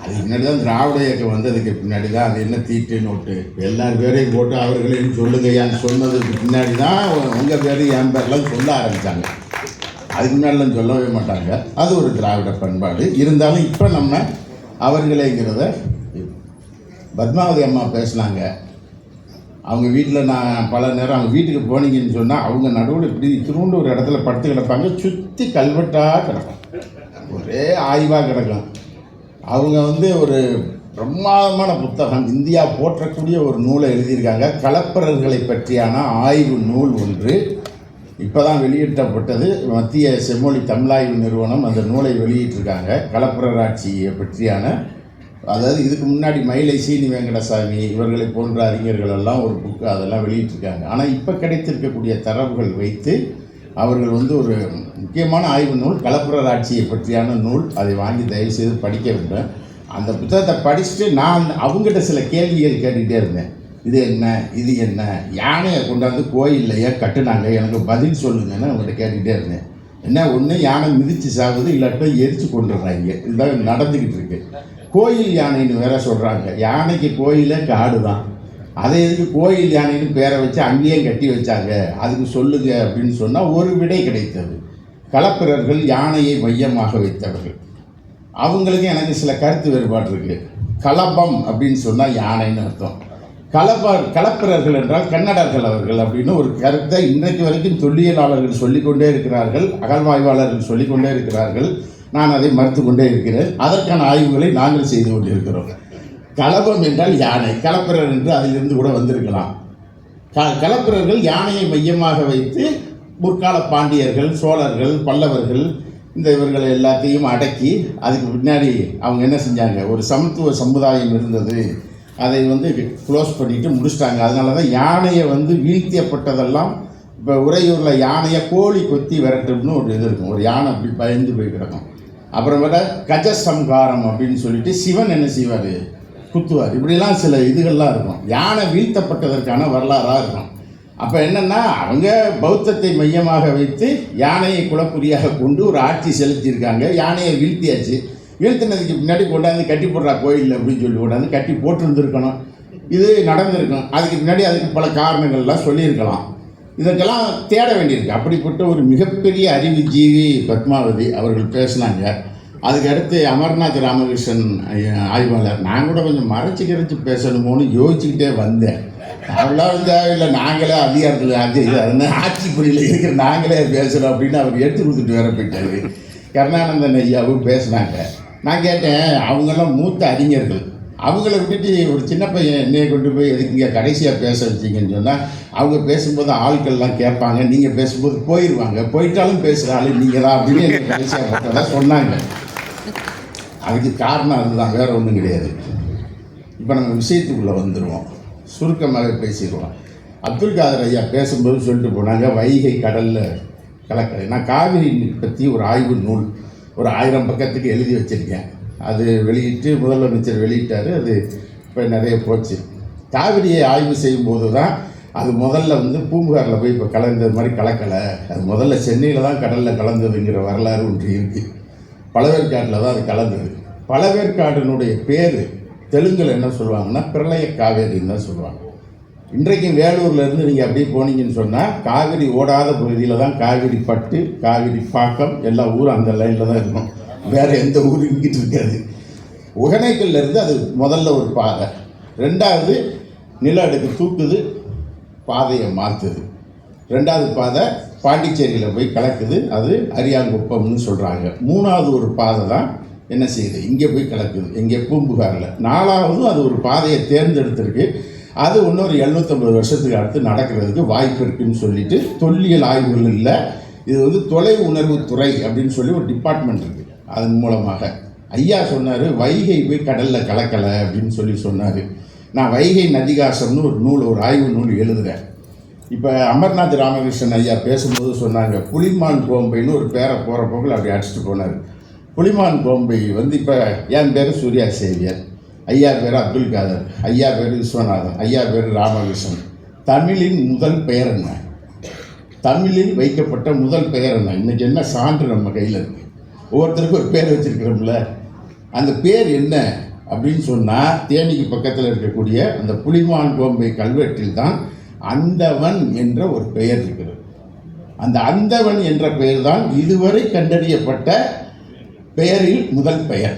அதுக்கு முன்னாடி தான் திராவிட இயக்கம் வந்ததுக்கு பின்னாடி தான் அது என்ன தீட்டு நோட்டு எல்லார் பேரையும் போட்டு அவர்களையும் சொல்லுங்கய்யான்னு சொன்னதுக்கு பின்னாடி தான் உங்கள் பேர் என் பேர்லாம் சொல்ல ஆரம்பித்தாங்க. அதுக்கு முன்னாடிலாம் சொல்லவே மாட்டாங்க. அது ஒரு திராவிட பண்பாடு. இருந்தாலும் இப்போ நம்ம அவர்களேங்கிறத பத்மாவதி அம்மா பேசினாங்க. அவங்க வீட்டில் நான் பல நேரம் அவங்க வீட்டுக்கு போனீங்கன்னு சொன்னால் அவங்க நடுவில் இப்படி திரும்ப ஒரு இடத்துல படுத்து கிடப்பாங்க. சுற்றி கல்வெட்டாக கிடக்கும், ஒரே ஆய்வாக கிடக்கும். அவங்க ஒரு பிரமாதமான புத்தகம், இந்தியா போற்றக்கூடிய ஒரு நூலை எழுதியிருக்காங்க. கலப்பரர்களை பற்றியான ஆய்வு நூல் ஒன்று இப்போ தான் வெளியிட்டப்பட்டது. மத்திய செம்மொழி தமிழாய்வு நிறுவனம் அந்த நூலை வெளியிட்டிருக்காங்க. கலப்பரர் ஆட்சியை பற்றியான, அதாவது இதுக்கு முன்னாடி மயிலை சீனி வெங்கடசாமி இவர்களை போன்ற அறிஞர்கள் எல்லாம் ஒரு புக்கு அதெல்லாம் வெளியிட்டிருக்காங்க. ஆனால் இப்போ கிடைத்திருக்கக்கூடிய தரவுகள் வைத்து அவர்கள் ஒரு முக்கியமான ஆய்வு நூல், கலப்பரர் ஆட்சியை பற்றியான நூல். அதை வாங்கி தயவுசெய்து படிக்க வேண்டும். அந்த புத்தகத்தை படிச்சுட்டு நான் அவங்ககிட்ட சில கேள்விகள் கேட்டுக்கிட்டே இருந்தேன். இது என்ன, இது என்ன, யானையை கொண்டாந்து கோயிலில் ஏன் கட்டுனாங்க, எனக்கு பதில் சொல்லுங்கன்னு அவங்ககிட்ட கேட்டுக்கிட்டே இருந்தேன். என்ன, ஒன்று யானை மிதித்து சாகுது, இல்லாட்டா எரித்து கொண்டுடுறாங்க. இதுதான் நடந்துக்கிட்டு இருக்கு. கோயில் யானைன்னு வேற சொல்கிறாங்க. யானைக்கு கோயிலே காடு தான், அதை எதுக்கு கோயில் யானைன்னு பேரை வச்சு அங்கேயே கட்டி வச்சாங்க, அதுக்கு சொல்லுங்க அப்படின்னு சொன்னால் ஒரு விடை கிடைத்தது. கலப்பிரர்கள் யானையை மையமாக வைத்தவர்கள். அவங்களுக்கு எனக்கு சில கருத்து வேறுபாடு இருக்குது. கலப்பம் அப்படின்னு சொன்னால் யானைன்னு அர்த்தம். கலப்பிரர்கள் என்றால் கன்னடர்கள் அவர்கள் அப்படின்னு ஒரு கருத்தை இன்றைக்கு வரைக்கும் தொல்லியலாளர்கள் சொல்லிக்கொண்டே இருக்கிறார்கள், அகழ்வாய்வாளர்கள் சொல்லிக்கொண்டே இருக்கிறார்கள். நான் அதை மறுத்து கொண்டே இருக்கிறேன். அதற்கான ஆய்வுகளை நாங்கள் செய்து கொண்டிருக்கிறோம். கலபம் என்றால் யானை, கலப்பிரர் என்று அதிலிருந்து கூட வந்திருக்கலாம். கலப்பிரர்கள் யானையை மையமாக வைத்து முற்கால பாண்டியர்கள், சோழர்கள், பல்லவர்கள் இவர்களை எல்லாத்தையும் அடக்கி அதுக்கு பின்னாடி அவங்க என்ன செஞ்சாங்க, ஒரு சமத்துவ சமுதாயம் இருந்தது, அதை க்ளோஸ் பண்ணிட்டு முடிச்சிட்டாங்க. அதனால தான் யானையை வீழ்த்தியப்பட்டதெல்லாம். இப்போ உறையூரில் யானையை கோழி கொத்தி விரட்டும்னு ஒரு இது இருக்கும். ஒரு யானை அப்படி பயந்து போய் கிடக்கும். அப்புறமேட்ட கஜசம்காரம் அப்படின்னு சொல்லிட்டு சிவன் என்ன செய்வார், குத்துவார். இப்படிலாம் சில இதுகள்லாம் இருக்கும். யானை வீழ்த்தப்பட்டதற்கான வரலாறாக இருக்கும். அப்போ என்னென்னா அவங்க பௌத்தத்தை மையமாக வைத்து யானையை குலப்புரியாக கொண்டு ஒரு ஆட்சி செலுத்தியிருக்காங்க. யானையை வீழ்த்தியாச்சு. வீழ்த்தினதுக்கு பின்னாடி கொண்டாந்து கட்டி போடுறா கோயில் அப்படின்னு சொல்லி கொண்டாந்து கட்டி போட்டுருந்துருக்கணும். இது நடந்திருக்கும். அதுக்கு பின்னாடி அதுக்கு பல காரணங்கள்லாம் சொல்லியிருக்கலாம். இதற்கெல்லாம் தேட வேண்டியிருக்கு. அப்படிப்பட்ட ஒரு மிகப்பெரிய அறிவுஜீவி பத்மாவதி அவர்கள் பேசினாங்க. அதுக்கடுத்து அமர்நாத் ராமகிருஷ்ணன் ஆய்வாளர். நான் கூட கொஞ்சம் மறைச்சி பேசணுமோன்னு யோசிச்சுக்கிட்டே வந்தேன். அவளாம் தேவையில்லை, நாங்களே அதிகாரத்தில் அதனால் ஆட்சி பணியில் இருக்கிற நாங்களே பேசுகிறோம் அப்படின்னு அவர் எடுத்து கொடுத்துட்டு வேற போயிட்டாரு. கருணானந்தன் ஐயாவும் பேசினாங்க. நான் கேட்டேன், அவங்கெல்லாம் மூத்த அறிஞர்கள், அவங்கள விட்டுட்டு ஒரு சின்ன பையன் என்னையை கொண்டு போய் எதுக்குங்க கடைசியாக பேச வச்சிங்கன்னு சொன்னால், அவங்க பேசும்போது ஆட்கள்லாம் கேட்பாங்க, நீங்கள் பேசும்போது போயிடுவாங்க, போயிட்டாலும் பேசுகிற ஆள் நீங்கள் தான் அப்படின்னு எனக்கு கடைசியாக பார்த்ததான் சொன்னாங்க. அதுக்கு காரணம் அதுதான், வேறு ஒன்றும் கிடையாது. இப்போ நம்ம விஷயத்துக்குள்ளே வந்துடுவோம், சுருக்கமாக பேசிடுவோம். அப்துல் காதர் ஐயா பேசும்போது சொல்லிட்டு போனாங்க, வைகை கடலில் கலக்கலை. நான் காவிரி பற்றி ஒரு ஆய்வு நூல் ஒரு 1000 பக்கத்துக்கு எழுதி வச்சுருக்கேன். அது வெளியிட்டு முதலமைச்சர் வெளியிட்டார். அது இப்போ நிறைய போச்சு. காவிரியை ஆய்வு செய்யும்போது தான் அது முதல்ல பூம்புகாரில் போய் இப்போ கலந்தது மாதிரி கலக்கலை. அது முதல்ல சென்னையில் தான் கடலில் கலந்ததுங்கிற வரலாறு ஒன்று இருக்குது. பழவேற்காட்டில் தான் அது கலந்தது. பழவேற்காட்டினுடைய பேர் தெலுங்கில் என்ன சொல்லுவாங்கன்னா பிரளய காவேரின்னு தான் சொல்லுவாங்க. இன்றைக்கும் வேலூர்லேருந்து நீங்கள் அப்படியே போனீங்கன்னு சொன்னால் காவிரி ஓடாத பகுதியில் தான் காவிரி பட்டு, காவிரி பாக்கம் எல்லா ஊரும் அந்த லைனில் தான் இருக்கும். வேறு எந்த ஊரும் இங்கிட்டு இருக்காது. ஒகேனக்கல்லேருந்து அது முதல்ல ஒரு பாதை, ரெண்டாவது நில அடுக்கு தூக்குது, பாதையை மாற்றுது. ரெண்டாவது பாதை பாண்டிச்சேரியில் போய் கலக்குது, அது அரியாங்குப்பம்னு சொல்கிறாங்க. மூணாவது ஒரு பாதை தான் என்ன செய்யுது, இங்கே போய் கலக்குது, இங்கே பூம்புகாரில். நாலாவதும் அது ஒரு பாதையை தேர்ந்தெடுத்திருக்கு. அது இன்னொரு 750 வருஷத்துக்கு அடுத்து நடக்கிறதுக்கு வாய்ப்பு இருக்குதுன்னு சொல்லிட்டு தொல்லியல் ஆய்வுகள் இல்லை. இது தொலை உணர்வு துறை அப்படின்னு சொல்லி ஒரு டிபார்ட்மெண்ட் இருக்குது. அதன் மூலமாக ஐயா சொன்னார், வைகை போய் கடலில் கலக்கலை அப்படின்னு சொல்லி சொன்னார். நான் வைகை நதிகாசம்னு ஒரு நூல், ஒரு ஆய்வு நூல் எழுதுகிறேன். இப்போ அமர்நாத் ராமகிருஷ்ணன் ஐயா பேசும்போது சொன்னாங்க, புலிமான் கோம்பைன்னு ஒரு பேரை போகிற போக்கில் அப்படி அடிச்சுட்டு போனார். புலிமான் கோம்பை இப்போ என் பேர் சூர்யா சேவியர், ஐயா பேர் அப்துல் காதர், ஐயா பேர் விஸ்வநாதன், ஐயா பேர் ராமகிருஷ்ணன். தமிழின் முதல் பெயர் என்ன, தமிழில் வைக்கப்பட்ட முதல் பெயர் என்ன, இன்றைக்கி என்ன சான்று நம்ம கையில் இருக்குது. ஒவ்வொருத்தருக்கும் ஒரு பேர் வச்சுருக்கிறோம்ல. அந்த பேர் என்ன அப்படின்னு சொன்னால், தேனிக்கு பக்கத்தில் இருக்கக்கூடிய அந்த புலிமான் கோம்பை கல்வெட்டில் தான் அந்தவன் என்ற ஒரு பெயர் இருக்கிறது. அந்த அந்தவன் என்ற பெயர் தான் இதுவரை கண்டறியப்பட்ட பெயரில் முதல் பெயர்.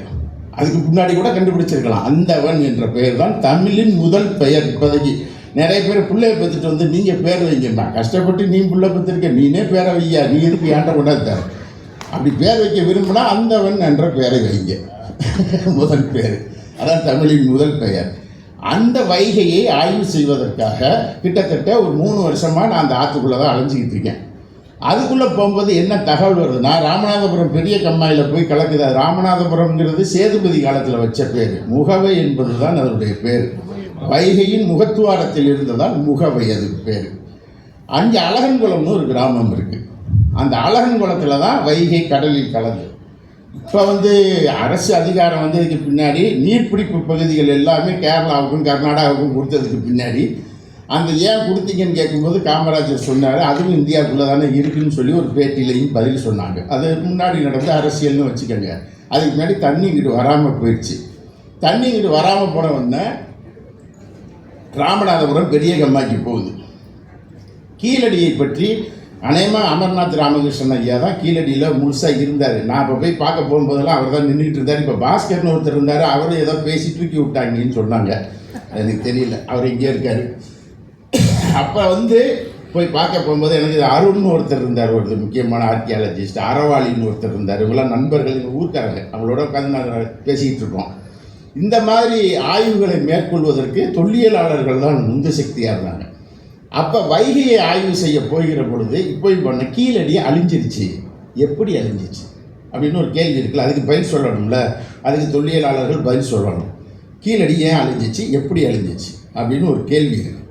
அதுக்கு முன்னாடி கூட கண்டுபிடிச்சிருக்கலாம். அந்தவன் என்ற பெயர் தான் தமிழின் முதல் பெயர். இப்போதைக்கு நிறைய பேர் பிள்ளைய பெற்றுட்டு வந்து நீங்கள் பேர் வைங்கம்மா, கஷ்டப்பட்டு நீ பிள்ளை பெற்றிருக்க, நீனே பேரை வையா, நீ எதுக்கு ஏண்ட கொண்டாந்தார். அப்படி பேர் வைக்க விரும்பினா அந்தவன் என்ற பெயரை வைங்க. முதல் பேர் அதான் தமிழின் முதல் பெயர். அந்த வைகையை ஆய்வு செய்வதற்காக கிட்டத்தட்ட ஒரு 3 வருஷமாக நான் அந்த ஆற்றுக்குள்ளே தான் அலைஞ்சிக்கிட்டு இருக்கேன். அதுக்குள்ளே போகும்போது என்ன தகவல் வருதுன்னா, ராமநாதபுரம் பெரிய கம்மாயில் போய் கலக்குது. ராமநாதபுரம்ங்கிறது சேதுபதி காலத்தில் வச்ச பேர். முகவை என்பது தான் அதனுடைய பேர். வைகையின் முகத்துவாரத்தில் இருந்ததால் முகவை அது பேர். அங்கே அழகன்குளம்னு ஒரு கிராமம் இருக்குது. அந்த அழகன்குளத்தில் தான் வைகை கடலில் கலந்து. இப்போ அரசு அதிகாரம் வந்ததுக்கு பின்னாடி நீர்பிடிப்பு பகுதிகள் எல்லாமே கேரளாவுக்கும் கர்நாடகாவுக்கும் கொடுத்ததுக்கு பின்னாடி அந்த ஏன் கொடுத்தீங்கன்னு கேட்கும்போது காமராஜர் சொன்னார், அதுவும் இந்தியாவுக்குள்ளே தானே இருக்குதுன்னு சொல்லி ஒரு பேட்டியிலையும் பதில் சொன்னாங்க. அது முன்னாடி நடந்த அரசியல்னு வச்சுக்கோங்க. அதுக்கு முன்னாடி தண்ணி இங்கிட்டு வராமல் போயிடுச்சு. தண்ணி இங்கிட்டு வராமல் போன உடனே ராமநாதபுரம் பெரிய கம்மாய்க்கு போகுது. கீழடியை பற்றி அநேகமாக அமர்நாத் ராமகிருஷ்ணன் ஐயா தான் கீழடியில் முழுசாக இருந்தார். நான் இப்போ போய் பார்க்க போகும்போதெல்லாம் அவர் தான் நின்றுட்டு இருந்தார். இப்போ பாஸ்கர்னு ஒருத்தர் இருந்தார், அவரும் ஏதோ பேசி தூக்கி விட்டாங்கன்னு சொன்னாங்க. எனக்கு தெரியல, அவர் இங்கே இருக்கார். அப்போ போய் பார்க்க போகும்போது எனக்கு அருண்னு ஒருத்தர் இருந்தார், ஒரு முக்கியமான ஆர்கியாலஜிஸ்ட், அறவாளின்னு ஒருத்தர் இருந்தார். இவெல்லாம் நண்பர்கள், எங்கள் ஊருக்காரங்க. அவங்களோட உட்காந்து நாங்கள் பேசிக்கிட்டு இருக்கோம். இந்த மாதிரி ஆய்வுகளை மேற்கொள்வதற்கு தொல்லியலாளர்கள் தான் உந்து சக்தியாக இருந்தாங்க. அப்போ வைகையை ஆய்வு செய்ய போகிற பொழுது இப்போ பண்ண கீழடி அழிஞ்சிருச்சு, எப்படி அழிஞ்சிச்சு அப்படின்னு ஒரு கேள்வி இருக்குல்ல, அதுக்கு பதில் சொல்லணும்ல. அதுக்கு தொல்லியலாளர்கள் பதில் சொல்லணும். கீழடி ஏன் அழிஞ்சிச்சு, எப்படி அழிஞ்சிச்சு அப்படின்னு ஒரு கேள்வி இருக்குது.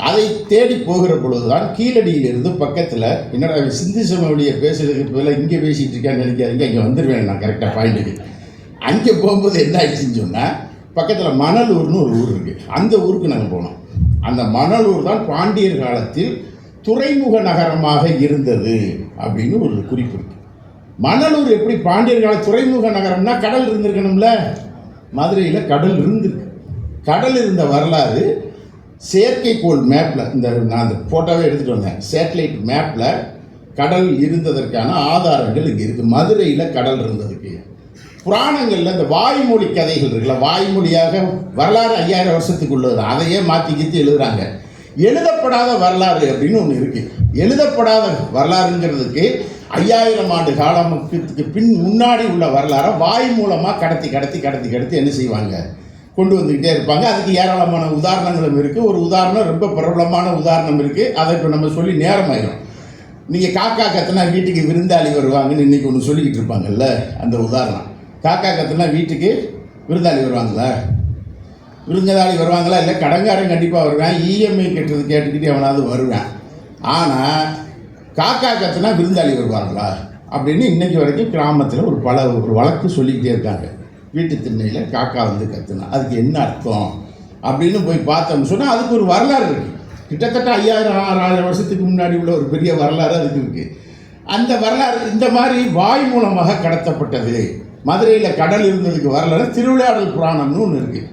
அதை தேடி போகிற பொழுது தான் கீழடியிலிருந்து பக்கத்தில், என்னடா சிந்து சமவெளியை பேசுறதுக்கு பதிலாக இங்கே பேசிகிட்டு இருக்கான்னு நினைக்காதீங்க, இங்கே வந்துடுவேன் நான் கரெக்டாக பாயிண்ட்டுக்கு. அங்கே போகும்போது என்ன ஆயிடுச்சுன்னு சொன்னால், பக்கத்தில் மணலூர்னு ஒரு ஊர் இருக்குது. அந்த ஊருக்கு நாங்கள் போனோம். அந்த மணலூர் தான் பாண்டியர் காலத்தில் துறைமுக நகரமாக இருந்தது அப்படின்னு ஒரு குறிப்பு இருக்குது. மணலூர் எப்படி பாண்டியர் கால துறைமுக நகரம்னா கடல் இருந்திருக்கணும்ல. மதுரையில் கடல் இருந்திருக்கு. கடல் இருந்த வரலாறு செயற்கைக்கோள் மேப்பில், நான் அந்த ஃபோட்டோவே எடுத்துகிட்டு வந்தேன், சேட்டலைட் மேப்பில் கடல் இருந்ததற்கான ஆதாரங்கள் இங்கே இருக்குது. மதுரையில் கடல் இருந்ததுக்கு புராணங்களில் இந்த வாய்மொழி கதைகள் இருக்குல்ல, வாய்மொழியாக வரலாறு 5000 வருஷத்துக்கு உள்ளது, அதையே மாற்றிக்கிட்டு எழுதுகிறாங்க. எழுதப்படாத வரலாறு அப்படின்னு ஒன்று இருக்குது. எழுதப்படாத வரலாறுங்கிறதுக்கு 5000 ஆண்டு காலத்துக்கு முன்னாடி உள்ள வரலாறை வாய் மூலமாக கடத்தி என்ன செய்வாங்க, கொண்டு வந்துக்கிட்டே இருப்பாங்க. அதுக்கு ஏராளமான உதாரணங்களும் இருக்குது. ஒரு உதாரணம், ரொம்ப பிரபலமான உதாரணம் இருக்குது. அதை இப்போ நம்ம சொல்லி நேரமாயிடும். நீங்கள் காக்கா கத்துனா வீட்டுக்கு விருந்தாளி வருவாங்கன்னு இன்றைக்கி ஒன்று சொல்லிக்கிட்டு இருப்பாங்கல்ல, அந்த உதாரணம். காக்கா கத்துனா வீட்டுக்கு விருந்தாளி வருவாங்களா? விருந்தாளி வருவாங்களா? இல்லை, கடங்காரன் கண்டிப்பாக வருவேன், இஎம்ஐ கட்டுறது கேட்டுக்கிட்டு எவனாவது வருவேன். ஆனால் காக்கா கத்துனா விருந்தாளி வருவாங்களா அப்படின்னு இன்றைக்கி வரைக்கும் கிராமத்தில் ஒரு வழக்கு சொல்லிக்கிட்டே இருக்காங்க. வீட்டு திண்ணையில் காக்கா கத்துனா அதுக்கு என்ன அர்த்தம் அப்படின்னு போய் பார்த்தோம்னு சொன்னால் அதுக்கு ஒரு வரலாறு இருக்குது. கிட்டத்தட்ட 5000-6000 வருஷத்துக்கு முன்னாடி உள்ள ஒரு பெரிய வரலாறு அதுக்கு இருக்குது. அந்த வரலாறு இந்த மாதிரி வாய் மூலமாக கடத்தப்பட்டது. மதுரையில் கடல் இருந்ததுக்கு வரலாறு திருவிளையாடல் புராணம்னு ஒன்று இருக்குது.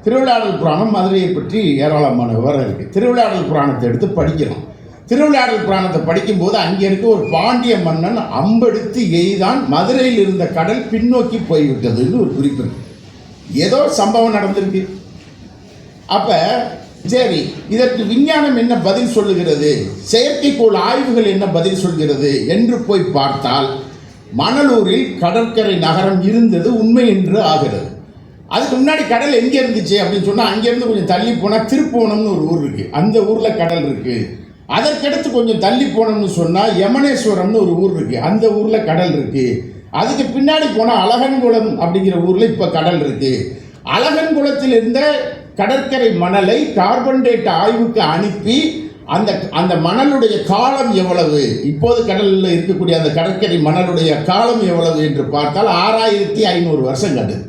திருவிளையாடல் புராணம் மதுரையை பற்றி ஏராளமான விவரம் இருக்குது. திருவிளையாடல் புராணத்தை எடுத்து படிக்கிறோம். திருவிளையாடல் புராணத்தை படிக்கும்போது அங்கே இருக்க ஒரு பாண்டிய மன்னன் அம்பெடுத்து எய்தான் மதுரையில் இருந்த கடல் பின்னோக்கி போய்விட்டதுன்னு ஒரு குறிப்பு இருக்கு. ஏதோ சம்பவம் நடந்திருக்கு. அப்போ சரி, இதற்கு விஞ்ஞானம் என்ன பதில் சொல்லுகிறது, செயற்கைக்கோள் ஆய்வுகள் என்ன பதில் சொல்கிறது என்று போய் பார்த்தால் மணலூரில் கடற்கரை நகரம் இருந்தது உண்மை என்று ஆகிறது. அதுக்கு முன்னாடி கடல் எங்கே இருந்துச்சு அப்படின்னு சொன்னால், அங்கேருந்து கொஞ்சம் தள்ளி போனால் திருப்போணம்னு ஒரு ஊர் இருக்குது, அந்த ஊரில் கடல் இருக்குது. அதற்கடுத்து கொஞ்சம் தள்ளி போனோம்னு சொன்னால் யமனேஸ்வரம்னு ஒரு ஊர் இருக்குது, அந்த ஊரில் கடல் இருக்குது. அதுக்கு பின்னாடி போனால் அழகன்குளம் அப்படிங்கிற ஊரில் இப்போ கடல் இருக்குது. அழகன்குளத்தில் இருந்த கடற்கரை மணலை கார்பன் டேட் ஆய்வுக்கு அனுப்பி அந்த மணலுடைய காலம் எவ்வளவு, இப்போது கடலில் இருக்கக்கூடிய அந்த கடற்கரை மணலுடைய காலம் எவ்வளவு என்று பார்த்தால் 6500 வருஷம் கண்டது.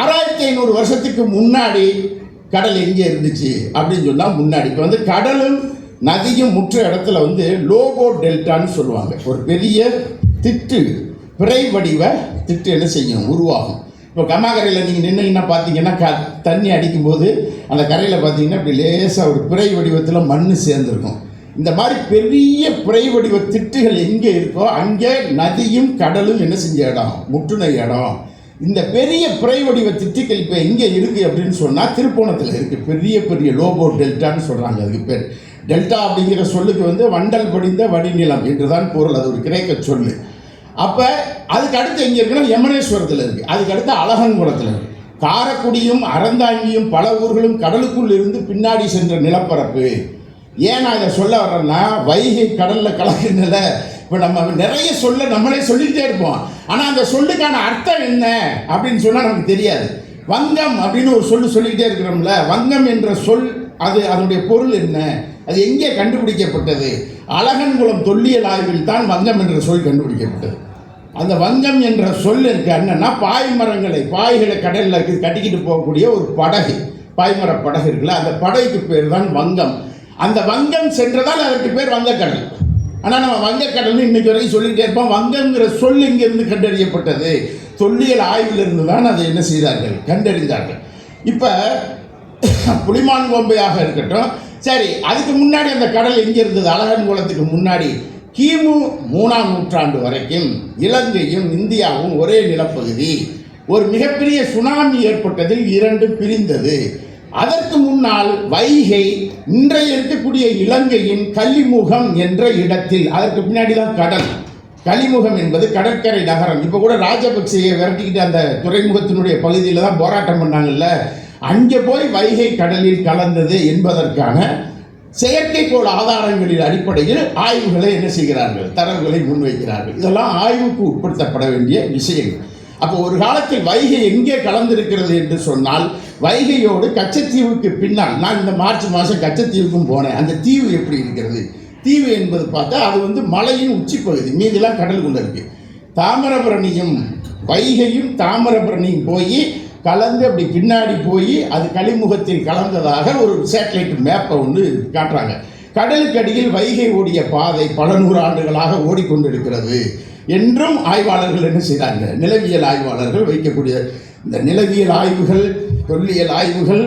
6500 வருஷத்துக்கு முன்னாடி கடல் எங்கே இருந்துச்சு அப்படின்னு சொன்னால், முன்னாடி இப்போ கடலும் நதியும் முற்ற இடத்துல லோகோ டெல்டான்னு சொல்லுவாங்க. ஒரு பெரிய திட்டு, பிறை வடிவ திட்டு என்ன செய்யும், உருவாகும். இப்போ கம்மாக்கரையில் நீங்கள் நின்னீங்கன்னா பார்த்தீங்கன்னா தண்ணி அடிக்கும்போது அந்த கரையில் பார்த்தீங்கன்னா இப்படி லேசாக ஒரு பிறை வடிவத்தில் மண் சேர்ந்துருக்கும். இந்த மாதிரி பெரிய பிறை வடிவ திட்டுகள் எங்கே இருக்கோ அங்கே நதியும் கடலும் என்ன செஞ்ச இடம், முற்றுணை இடம். இந்த பெரிய பிறை வடிவ திட்டுகள் இப்போ எங்கே இருக்குது அப்படின்னு சொன்னால் திருப்போணத்தில் இருக்குது. பெரிய பெரிய லோபோ டெல்டான்னு சொல்கிறாங்க. அதுக்கு பேர் டெல்டா அப்படிங்கிற சொல்லுக்கு வந்து வண்டல் படிந்த வடிநிலம் என்று தான் பொருள். அது ஒரு கிரேக்க சொல்லு. அப்போ அதுக்கு அடுத்து எங்கே இருக்குன்னா யமனேஸ்வரத்தில் இருக்குது. அதுக்கு அடுத்து அழகன்குளத்தில் இருக்குது. காரைக்குடியும் அறந்தாங்கியும் பல ஊர்களும் கடலுக்குள் இருந்து பின்னாடி சென்ற நிலப்பரப்பு. ஏன் நான் இதை சொல்ல வர்றேன்னா, வைகை கடலில் கலக்குறதுல இப்போ நம்ம நிறைய சொல்ல நம்மளே சொல்லிக்கிட்டே இருப்போம். ஆனால் அந்த சொல்லுக்கான அர்த்தம் என்ன அப்படின்னு சொன்னால் நமக்கு தெரியாது. வங்கம் அப்படின்னு ஒரு சொல்லிக்கிட்டே இருக்கிறோம்ல, வங்கம் என்ற சொல் அது அதனுடைய பொருள் என்ன, அது எங்கே கண்டுபிடிக்கப்பட்டது? அழகன்குளம் தொல்லியல் ஆய்வில் தான் வங்கம் என்ற சொல் கண்டுபிடிக்கப்பட்டது. அந்த வங்கம் என்ற சொல் இருக்கு என்னன்னா, பாய்களை கடலில் கட்டிக்கிட்டு போகக்கூடிய ஒரு படகு, பாய்மர படகு இருக்குல்ல, அந்த படகுக்கு பேர் தான் வங்கம். அந்த வங்கம் சென்றதால் அதற்கு பேர் வங்கக்கடல். ஆனால் நம்ம வங்கக்கடல்னு இன்னைக்கு வரைக்கும் சொல்லிகிட்டே இருப்போம். வங்கங்கிற சொல் இங்கிருந்து கண்டறியப்பட்டது, தொல்லியல் ஆய்விலிருந்து தான் அதை என்ன செய்தார்கள், கண்டறிந்தார்கள். இப்போ புலிமான் கோம்பையாக இருக்கட்டும், சரி, அதுக்கு முன்னாடி அந்த கடல் எங்கே இருந்தது? அழகன்குளத்துக்கு முன்னாடி கிமு 3ஆம் நூற்றாண்டு வரைக்கும் இலங்கையும் இந்தியாவும் ஒரே நிலப்பகுதி. ஒரு மிகப்பெரிய சுனாமி ஏற்பட்டதில் 2 பிரிந்தது. அதற்கு முன்னால் வைகை இன்றைய இருக்கக்கூடிய இலங்கையின் கலிமுகம் என்ற இடத்தில், அதற்கு பின்னாடி தான் கடல். கலிமுகம் என்பது கடற்கரை நகரம். இப்போ கூட ராஜபக்சேயை விரட்டிக்கிட்டு அந்த துறைமுகத்தினுடைய பகுதியில் தான் போராட்டம் பண்ணாங்கல்ல, அங்கே போய் வைகை கடலில் கலந்தது என்பதற்கான செயற்கைக்கோள் ஆதாரங்களின் அடிப்படையில் ஆய்வுகளை என்ன செய்கிறார்கள், தரவுகளை முன்வைக்கிறார்கள். இதெல்லாம் ஆய்வுக்கு உட்படுத்தப்பட வேண்டிய விஷயங்கள். அப்போ ஒரு காலத்தில் வைகை எங்கே கலந்திருக்கிறது என்று சொன்னால், வைகையோடு கச்சத்தீவுக்கு பின்னால், நான் இந்த மார்ச் மாதம் கச்சத்தீவுக்கும் போனேன். அந்த தீவு எப்படி இருக்கிறது? தீவு என்பது பார்த்தா அது வந்து மலையின் உச்சிப்பகுதி, மீதெல்லாம் கடலுக்குள்ள இருக்குது. தாமிரபரணியும் வைகையும் தாமிரபரணியும் போய் கலந்து அப்படி பின்னாடி போய் அது கலிமுகத்தில் கலந்ததாக ஒரு சேட்டலைட் மேப்பை ஒன்று காட்டுறாங்க. கடலுக்கு அடியில் வைகை ஓடிய பாதை பல 100 ஆண்டுகளாக ஓடிக்கொண்டிருக்கிறது என்றும் ஆய்வாளர்கள் என்ன செய்கிறாங்க, நிலவியல் ஆய்வாளர்கள் வைக்கக்கூடிய இந்த நிலவியல் ஆய்வுகள், தொல்லியல் ஆய்வுகள்,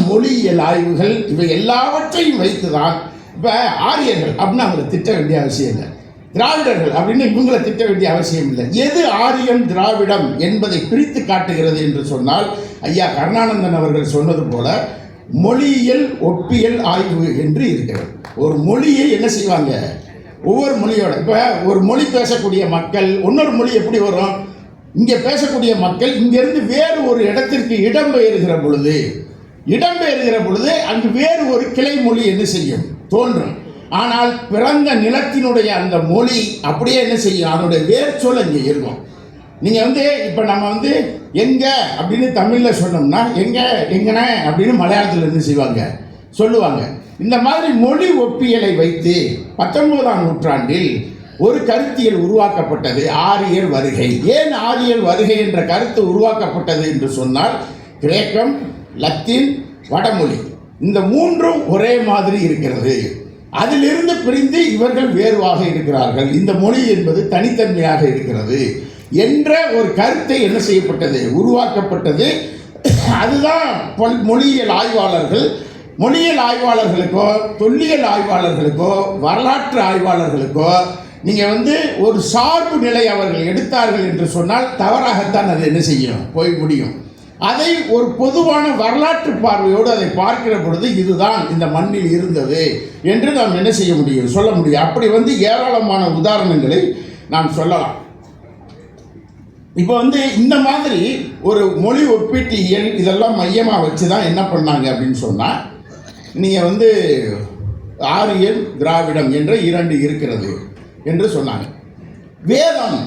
மொழியியல் ஆய்வுகள், இவை எல்லாவற்றையும் வைத்து தான் இப்போ ஆரியர்கள் அப்படின்னு அவங்களை திட்ட வேண்டிய அவசியம் இல்லை, திராவிடர்கள் அப்படின்னு இவங்களை திட்ட வேண்டிய அவசியம் இல்லை. எது ஆரியம் திராவிடம் என்பதை பிரித்து காட்டுகிறது என்று சொன்னால், ஐயா கருணானந்தன் அவர்கள் சொன்னது போல மொழியியல் ஒப்பியல் ஆய்வு என்று இருக்கிறது. ஒரு மொழியை என்ன செய்வாங்க, ஒவ்வொரு மொழியோட, இப்போ ஒரு மொழி பேசக்கூடிய மக்கள் இன்னொரு மொழி எப்படி வரும், இங்கே பேசக்கூடிய மக்கள் இங்கிருந்து வேறு ஒரு இடத்திற்கு இடம்பெயர்கிற பொழுது அங்கு வேறு ஒரு கிளை மொழி என்ன செய்யும், தோன்றும். ஆனால் பிறந்த நிலத்தினுடைய அந்த மொழி அப்படியே என்ன செய்யும், அதனுடைய வேர்ச்சொல் அங்கே இருக்கும். நீங்கள் வந்து இப்போ நம்ம வந்து எங்கே அப்படின்னு தமிழில் சொன்னோம்னா எங்கன அப்படின்னு மலையாளத்தில் என்ன செய்வாங்க, சொல்லுவாங்க. இந்த மாதிரி மொழி ஒப்பியலை வைத்து 19ஆம் நூற்றாண்டில் ஒரு கருத்தியல் உருவாக்கப்பட்டது, ஆரியர் வருகை. ஏன் ஆரியர் வருகை என்ற கருத்து உருவாக்கப்பட்டது என்று சொன்னால், கிரேக்கம், லத்தீன், வடமொழி இந்த 3ம் ஒரே மாதிரி இருக்கிறது. அதிலிருந்து பிரிந்து இவர்கள் வேறுவாக இருக்கிறார்கள், இந்த மொழி என்பது தனித்தன்மையாக இருக்கிறது என்ற ஒரு கருத்தை என்ன செய்யப்பட்டது, உருவாக்கப்பட்டது. அதுதான் மொழியியல் ஆய்வாளர்களுக்கோ தொல்லியல் ஆய்வாளர்களுக்கோ வரலாற்று ஆய்வாளர்களுக்கோ நீங்கள் வந்து ஒரு சார்பு நிலை அவர்கள் எடுத்தார்கள் என்று சொன்னால் தவறாகத்தான் அது என்ன செய்யும், போய் முடியும். அதை ஒரு பொதுவான வரலாற்று பார்வையோடு அதை பார்க்கிற பொழுது இதுதான் இந்த மண்ணில் இருந்தது என்று நாம் என்ன செய்ய முடியும், சொல்ல முடியும். அப்படி வந்து ஏராளமான உதாரணங்களை நாம் சொல்லலாம். இப்போ வந்து இந்த மாதிரி ஒரு மொழி ஒப்பீட்டியல் இதெல்லாம் மையமாக வச்சு தான் என்ன பண்ணாங்க அப்படின்னு சொன்னால், நீங்கள் வந்து ஆரியன் திராவிடம் என்ற 2 இருக்கிறது என்று சொன்னாங்க. வேதம்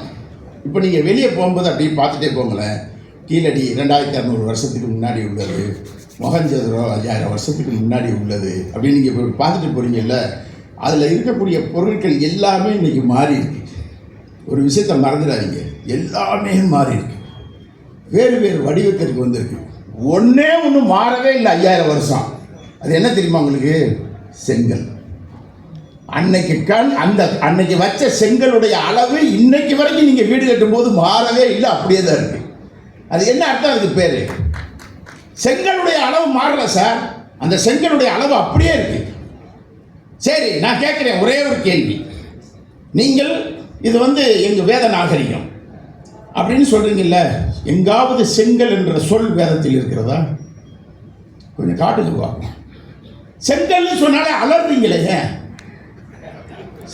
இப்போ நீங்கள் வெளியே போகும்போது அப்படி பார்த்துட்டே போங்களேன், கீழடி 2600 வருஷத்துக்கு முன்னாடி உள்ளது, மொஹஞ்சதரோ 5000 வருஷத்துக்கு முன்னாடி உள்ளது அப்படின்னு நீங்கள் பார்த்துட்டு போகிறீங்கல்ல, அதில் இருக்கக்கூடிய பொருட்கள் எல்லாமே இன்றைக்கி மாறி இருக்கு. ஒரு விஷயத்தை மறந்துடாதீங்க, எல்லாமே மாறி இருக்கு, வேறு வேறு வடிவத்திற்கு வந்திருக்கு. ஒன்று மாறவே இல்லை 5000 வருஷம். அது என்ன தெரியுமா உங்களுக்கு? செங்கல். அன்னைக்கு வச்ச செங்கலுடைய அளவு இன்னைக்கு வரைக்கும் நீங்கள் வீடு கட்டும்போது மாறவே இல்லை, அப்படியே தான் இருக்கு. அது என்ன அர்த்தம்? அதுக்கு பேர் செங்கலுடைய அளவு மாறல சார், அந்த செங்கலுடைய அளவு அப்படியே இருக்கு. சரி, நான் கேட்குறேன் ஒரே ஒரு கேள்வி. நீங்கள் இது எங்கள் வேத நாகரிகம் அப்படின்னு சொல்றீங்கல்ல, எங்காவது செங்கல் என்ற சொல் வேதத்தில் இருக்கிறதா? கொஞ்சம் காட்டுக்கு பார்ப்போம். செங்கல்னு சொன்னாலே அலறீங்களே,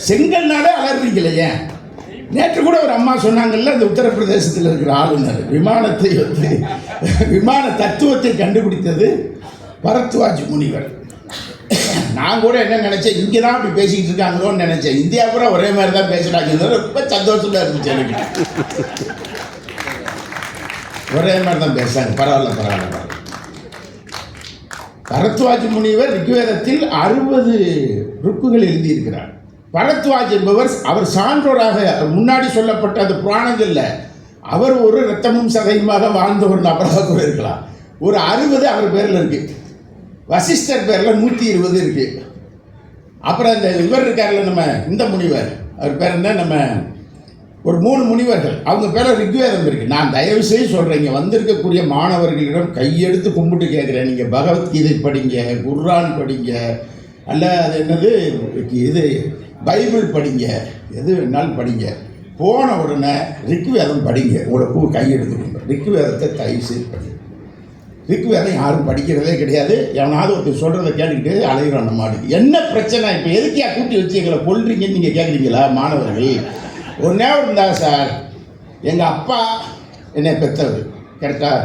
செங்கல்னாலே அலறீங்களே. நேற்று கூட ஒரு அம்மா சொன்னாங்கல்ல, இந்த உத்தரப்பிரதேசத்தில் இருக்கிற ஆளுநர் விமானத்தை விமான தத்துவத்தை கண்டுபிடித்தது பரத்வாஜ் முனிவர். நான் கூட என்ன நினைச்சேன், இங்கே தான் அப்படி பேசிக்கிட்டு இருக்காங்களோன்னு நினைச்சேன். இந்தியா பூரா ஒரே மாதிரி தான் பேசுகிறாங்க. ரொம்ப சந்தோஷமா இருந்துச்சு எனக்கு. ஒரே மாதிரி தான் பேசுறாங்க. பரவாயில்ல. பரத்வாஜ் முனிவர் ரிக்வேதத்தில் 60 ருக்குகள் எழுதியிருக்கிறார். பரத்வாஜ் என்பவர் அவர் சான்றோராக முன்னாடி சொல்லப்பட்ட அந்த புராணங்கள்ல அவர் ஒரு இரத்தமும் சதையுமாக வாழ்ந்த ஒரு நபராக கூட இருக்கலாம். ஒரு 60 அவர் பேரில் இருக்கு. வசிஷ்டர் பேரில் 120 இருக்கு. அப்புறம் இந்த இவர் இருக்கார்ல, நம்ம இந்த முனிவர், அவர் பேர் என்ன, நம்ம ஒரு 3 முனிவர்கள், அவங்க பேரில் ரிக்வேதம் இருக்கு. நான் தயவு செய்து சொல்கிறேன், இங்கே வந்திருக்கக்கூடிய மாணவர்களிடம் கையெடுத்து கும்பிட்டு கேட்குறேன், நீங்கள் பகவத்கீதை படிங்க, குர்ஆன் படிங்க, அல்ல அது என்னது இது பைபிள் படிங்க, எது வேணாலும் படிங்க. போன உடனே ரிக்வேதம் படிங்க. உங்களுக்கு கையெடுத்துக்கோங்க. ரிக்வேதத்தை தயவு செய்து படிங்க. ரிக்வேதம் யாரும் படிக்கிறதே கிடையாது. எவனாவது ஒருத்தர் சொல்கிறத கேட்டுக்கிட்டு அலைகிறோம் நம்ம மாட்டுக்கு. என்ன பிரச்சனை இப்போ? எதுக்கியா கூட்டி வச்சு எங்களை கொல்றீங்கன்னு நீங்கள் கேட்குறீங்களா மாணவர்கள்? ஒரு நேரம் இருந்தா சார், எங்கள் அப்பா என்னை பெற்றவர் கரெக்டாக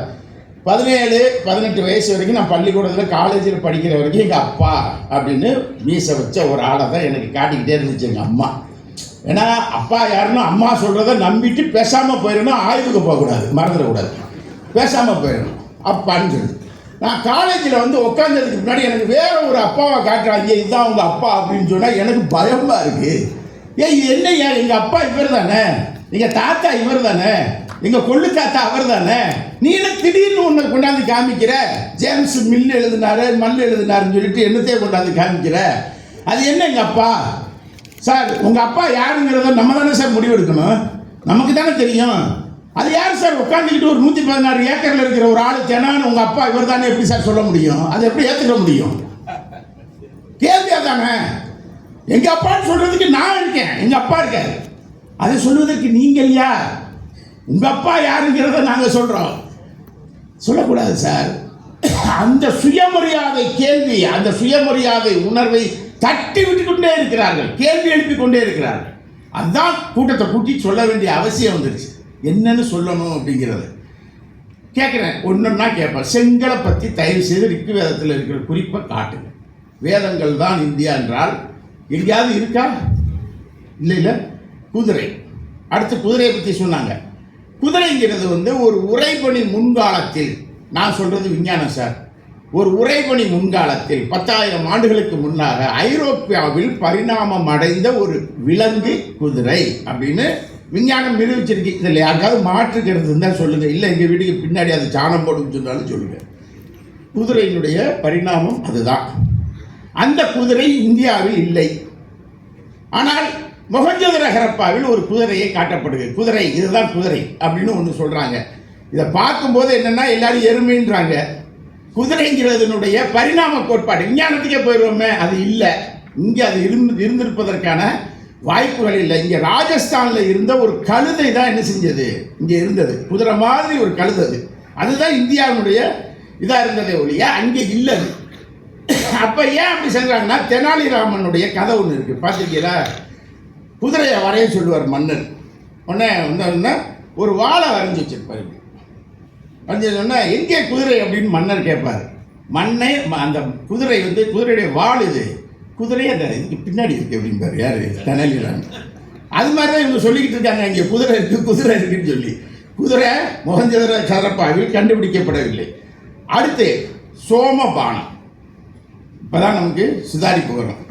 17-18 வயசு வரைக்கும் நான் பள்ளிக்கூடத்தில் காலேஜில் படிக்கிற வரைக்கும் எங்கள் அப்பா அப்படின்னு மீசை வச்ச ஒரு ஆளை தான் எனக்கு காட்டிக்கிட்டே இருந்துச்சு எங்கள் அம்மா. ஏன்னா அப்பா யாருன்னா அம்மா சொல்கிறத நம்பிட்டு பேசாமல் போயிடணும், ஆய்வுக்கு போகக்கூடாது, மறந்துடக்கூடாது, பேசாமல் போயிடணும் அப்பான்னு சொல்லி. நான் காலேஜில் உட்காந்ததுக்கு முன்னாடி எனக்கு வேற ஒரு அப்பாவை காட்டுறாங்க, இதுதான் உங்கள் அப்பா அப்படின்னு சொன்னால் எனக்கு பயமாக இருக்குது. இது என்னையா, எங்கள் அப்பா இவர் தானே, எங்கள் தாத்தா இவர் தானே, எங்கள் கொள்ளு தாத்தா அவர் தானே, நீ என்ன திடீர்னு ஒன்று கொண்டாந்து காமிக்கிற? ஜேம்ஸ் மில் எழுதினாரு, மல் எழுதினாருன்னு சொல்லிட்டு என்னத்தையே கொண்டாந்து காமிக்கிற? அது என்ன எங்கள் அப்பா? சார் உங்கள் அப்பா யாருங்கிறத நம்ம தானே சார் முடிவெடுக்கணும், நமக்கு தானே தெரியும். அது யார் சார் உட்காந்துக்கிட்டு ஒரு 116 ஏக்கரில் இருக்கிற ஒரு ஆள் தினான்னு உங்கள் அப்பா இவர் தானே எப்படி சார் சொல்ல முடியும்? அதை எப்படி ஏற்றுக்க முடியும்? கேள்வியா தானே. எங்கள் அப்பான்னு சொல்கிறதுக்கு நான் இருக்கேன், எங்கள் அப்பா இருக்காரு. அதை சொல்வதற்கு நீங்கள் யார்? உங்கள் அப்பா யாருங்கிறத நாங்கள் சொல்கிறோம், சொல்லக்கூடாது சார். அந்த சுயமரியாதை கேள்வி, அந்த சுயமரியாதை உணர்வை தட்டி விட்டு கொண்டே இருக்கிறார்கள், கேள்வி எழுப்பி கொண்டே இருக்கிறார்கள். அதுதான் கூட்டத்தை கூட்டி சொல்ல வேண்டிய அவசியம் வந்துருச்சு. என்னன்னு சொல்லணும் அப்படிங்கிறது கேட்குறேன். ஒன்றுன்னா கேட்பேன், செங்கலை பற்றி தயவு செய்து ரிக்வேதத்தில் இருக்கிற குறிப்பை காட்டுங்க. வேதங்கள் தான் இந்தியா என்றால் எங்கேயாவது இருக்கா? இல்லை. குதிரை, அடுத்து குதிரையை பற்றி சொன்னாங்க. குதிரைங்கிறது ஒரு உறைபனி முன்காலத்தில், நான் சொல்கிறது விஞ்ஞானம் சார், ஒரு உறைபனி முன்காலத்தில் 10,000 ஆண்டுகளுக்கு முன்னாக ஐரோப்பியாவில் பரிணாமம் அடைந்த ஒரு விலங்கு குதிரை அப்படின்னு விஞ்ஞானம் நிரூபிச்சிருக்கு. இதில் யாருக்காவது மாற்றுக்கிறது இருந்தால் சொல்லுங்கள், இல்லை எங்கள் வீட்டுக்கு பின்னாடி அது சாணம் போடுன்னு சொன்னாலும் சொல்லுங்கள். குதிரையினுடைய பரிணாமம் அதுதான். அந்த குதிரை இந்தியாவில் இல்லை. ஆனால் மொஹஞ்சதாரோ ஹரப்பாவில் ஒரு குதிரையை காட்டப்படுது. குதிரை, இதுதான் குதிரை அப்படின்னு ஒன்று சொல்கிறாங்க. இதை பார்க்கும்போது என்னென்னா எல்லாரும் எருமைன்றாங்க. குதிரைங்கிறதுனுடைய பரிணாம கோட்பாடு விஞ்ஞானத்துக்கே போயிடுவோமே, அது இல்லை. இங்கே அது இருந்திருப்பதற்கான வாய்ப்புகள் இல்லை. இங்கே ராஜஸ்தானில் இருந்த ஒரு கழுதை தான் என்ன செஞ்சது, இங்கே இருந்தது குதிரை மாதிரி ஒரு கழுதை. அதுதான் இந்தியாவினுடைய இதாக இருந்ததே ஒழிய அங்கே இல்லை. அப்போ ஏன் அப்படி செஞ்சாங்கன்னா, தெனாலிராமனுடைய கதை ஒன்று இருக்குது, பார்த்துருக்கீங்களா? குதிரையை வரைய சொல்லுவார் மன்னர். உடனே ஒரு வாழை வரைஞ்சி வச்சிருப்பார். வரைஞ்சி சொன்னால் எங்கே குதிரை அப்படின்னு மன்னர் கேட்பார். மண்ணை அந்த குதிரை குதிரையுடைய வாள் இது, குதிரையை அந்த இதுக்கு பின்னாடி இருக்குது அப்படின்பார். யார்? தெனாலிராமன். அது மாதிரி தான் இவங்க சொல்லிக்கிட்டு இருக்காங்க, இங்கே குதிரை இருக்குது குதிரை இருக்குன்னு சொல்லி. குதிரை மொஹஞ்சதாரோ ஹரப்பாவில் கண்டுபிடிக்கப்படவில்லை. அடுத்து சோமபானம், இப்போதான் நமக்கு சுதாரிப்பு வரும்.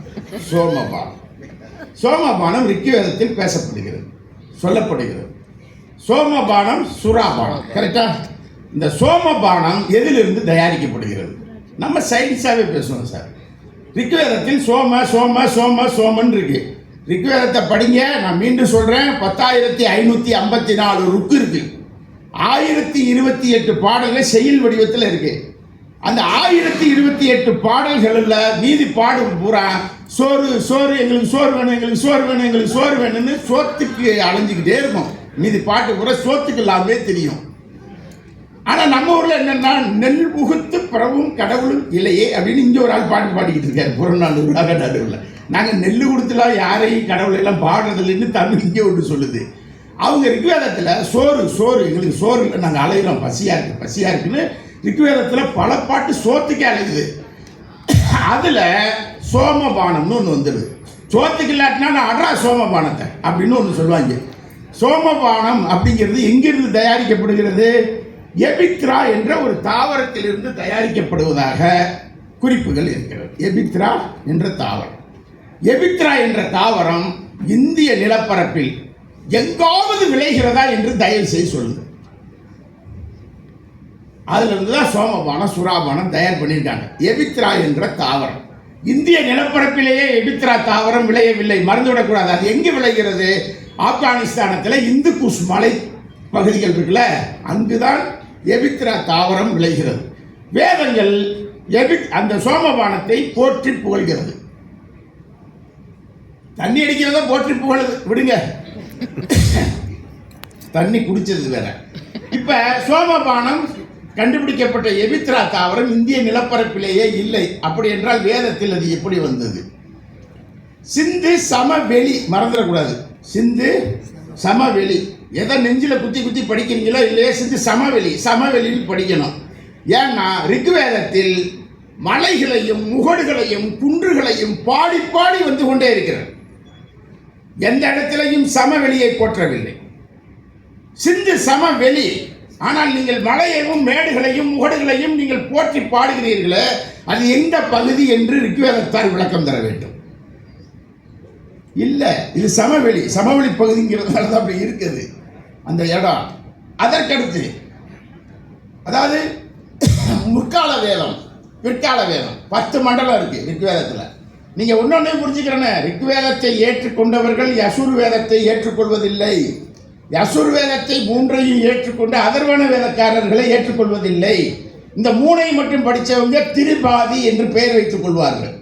சோமபானம் ரிக்வேதத்தில் பேசப்படுகிறது, சொல்லப்படுகிறது. சோமபானம் சுறாபானம், கரெக்டா? இந்த சோமபானம் எதிலிருந்து தயாரிக்கப்படுகிறது? நம்ம சயின்ஸாகவே பேசுவோம் சார். ரிக்வேதத்தில் சோமன் இருக்கு. ரிக்வேதத்தை படிங்க, நான் மீண்டும் சொல்கிறேன், 10,554 ருக்கு இருக்கு. 1028 பாடல்கள் செய்யுள் வடிவத்தில் இருக்கு. அந்த 1028 பாடல்களில் மீதி பாடல் பூரா சோறு சோறு எங்களுக்கு சோறு வேணும், எங்களுக்கு சோறு வேணும், எங்களுக்கு சோறு வேணும்னு சோத்துக்கு அலைஞ்சிக்கிட்டே இருக்கும். மீதி பாட்டு பூரா சோத்துக்கு இல்லாமே தெரியும். ஆனால் நம்ம ஊரில் என்னென்னா நெல் புகுத்து பிறவும் கடவுளும் இல்லையே அப்படின்னு இங்கே ஒரு ஆள் பாட்டு பாடிக்கிட்டு இருக்காரு புறநானூறாக நடுவில். நாங்கள் நெல் கொடுத்துலாம் யாரையும் கடவுளையெல்லாம் பாடுறதில்லைன்னு தமிழ் இங்கே ஒன்று சொல்லுது. அவங்க ரிக்வேதத்தில் சோறு சோறு எங்களுக்கு சோறு இல்லை, நாங்கள் அலைகிறோம், பசியாக இருக்குது பசியாக இருக்குன்னு ரிக்வேதத்தில் பல பாட்டு சோத்துக்கே அலையுது. அதில் சோமபானம்னு ஒன்று வந்துடுது. சோத்துக்கு இல்லாட்டினா நான் அட்ரா சோமபானத்தை அப்படின்னு ஒன்று சொல்லுவாங்க. சோமபானம் அப்படிங்கிறது எங்கிருந்து தயாரிக்கப்படுகிறது? எபித்ரா என்ற ஒரு தாவரத்திலிருந்து தயாரிக்கப்படுவதாக குறிப்புகள் இருக்கிறது. எபித்ரா என்ற தாவரம், எபித்ரா என்ற தாவரம் இந்திய நிலப்பரப்பில் எங்காவது விளைகிறதா என்று தயவு செய்து சொல்லுங்க. அதுல இருந்து தான் சோமபானம் சுறாபானம் தயார் பண்ணியிருக்காங்க. எபித்ரா என்ற தாவரம் இந்திய நிலப்பரப்பிலேயே எபித்ரா தாவரம் விளையவில்லை, மறந்துவிடக்கூடாது. அது எங்கு விளைகிறது? ஆப்கானிஸ்தானத்தில் இந்து குஷ் மலை பகுதிகள் இருக்குல்ல, அங்குதான் எபித்ரா தாவரம் விளைகிறது. வேதங்கள் அந்த சோமபானத்தை போற்றி புகழ்கிறது. தண்ணி அடிக்கிறத போற்றி புகழுது, விடுங்க, தண்ணி குடிச்சது வேற. இப்ப சோமபானம் கண்டுபிடிக்கப்பட்ட எபித்ரா தாவரம் இந்திய நிலப்பரப்பிலேயே இல்லை. அப்படி என்றால் வேதத்தில் அது எப்படி வந்தது? சிந்து சமவெளி, மறந்துடக்கூடாது, சிந்து சமவெளி. எதை நெஞ்சில் குத்தி குத்தி படிக்கிறீங்களோ இல்லையே, சிந்து சமவெளி, சமவெளியில் படிக்கணும். ஏன்னா ரிக்வேதத்தில் மலைகளையும் முகடுகளையும் குன்றுகளையும் பாடி பாடி வந்து கொண்டே இருக்கிறது. எந்த இடத்திலையும் சமவெளியை போற்றவில்லை. சிந்து சமவெளி. ஆனால் நீங்கள் மலையையும் மேடுகளையும் முகடுகளையும் நீங்கள் போற்றி பாடுகிறீர்களே, அது எந்த பகுதி என்று ரிக்வேதத்தார் விளக்கம் தர வேண்டும். இல்லை, இது சமவெளி, சமவெளி பகுதிங்கிறதுனால தான் அப்படி இருக்குது அந்த இடம். அதற்கடுத்து அதாவது முற்கால வேதம், பிற்கால வேதம், 10 மண்டலம் இருக்கு ரிக்வேதத்தில். நீங்கள் ஒன்னொன்னே புரிஞ்சுக்கிறேன்னு, ரிக்வேதத்தை ஏற்றுக்கொண்டவர்கள் யசுர் வேதத்தை ஏற்றுக்கொள்வதில்லை. யசுர் வேதத்தை 3ஐயும் ஏற்றுக்கொண்டு அதர்வண வேதக்காரர்களை ஏற்றுக்கொள்வதில்லை. இந்த 3ஐ மட்டும் படித்தவங்க திரிபாதி என்று பெயர் வைத்துக் கொள்வார்கள்.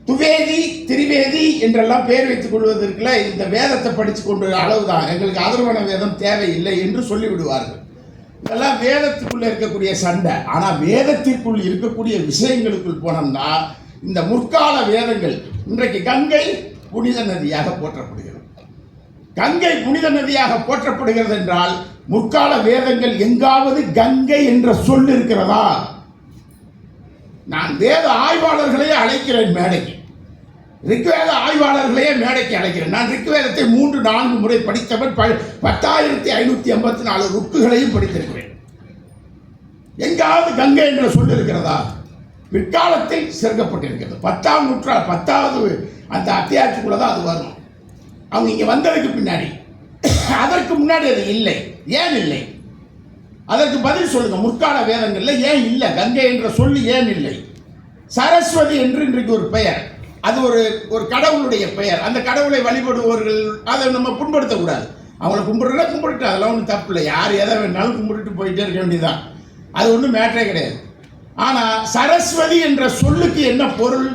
துவேதி திரிவேதி என்றெல்லாம் பெயர் வைத்துக் கொள்வதற்குள்ள இந்த வேதத்தை படித்து கொண்டு அளவுதான், எங்களுக்கு அதர்வண வேதம் தேவையில்லை என்று சொல்லிவிடுவார்கள். இதெல்லாம் வேதத்துக்குள்ள இருக்கக்கூடிய சண்டை. ஆனால் வேதத்திற்குள் இருக்கக்கூடிய விஷயங்களுக்குள் போனோம்னா இந்த முற்கால வேதங்கள், இன்றைக்கு கங்கை புனித நதியாக போற்றப்படுகிறது. கங்கை புனித நதியாக போற்றப்படுகிறது என்றால் முற்கால வேதங்கள் எங்காவது கங்கை என்ற சொல் இருக்கிறதா? நான் வேத ஆய்வாளர்களையே அழைக்கிறேன் மேடைக்கு, ரிக்வேத ஆய்வாளர்களையே மேடைக்கு அழைக்கிறேன். நான் ரிக்வேதத்தை 3-4 முறை படித்தவன், 10,584 ருக்குகளையும் படித்திருக்கிறேன். எங்காவது கங்கை என்ற சொல் இருக்கிறதா? பிற்காலத்தில் சேர்க்கப்பட்டிருக்கிறது. 10ஆம் நூற்றாண்டு 10வது அந்த அத்தியாயத்துக்குள்ள தான் அது வரும். அவங்க இங்கே வந்ததுக்கு பின்னாடி, அதற்கு முன்னாடி அது இல்லை. ஏன் இல்லை? அதற்கு பதில் சொல்லுங்க. முற்கால வேதங்களில் ஏன் இல்லை? கங்கை என்ற சொல்லி ஏன் இல்லை? சரஸ்வதி என்று இன்றைக்கு ஒரு பெயர், அது ஒரு கடவுளுடைய பெயர். அந்த கடவுளை வழிபடுபவர்கள் அதை நம்ம புண்படுத்தக்கூடாது. அவங்கள கும்பிடுறா கும்பிட்டு, அதெல்லாம் ஒன்றும் தப்பு இல்லை. யார் எதை வேணாலும் கும்பிட்டுட்டு போயிட்டே இருக்க வேண்டியதுதான், அது ஒன்றும் மேட்டரே கிடையாது. ஆனால் சரஸ்வதி என்ற சொல்லுக்கு என்ன பொருள்?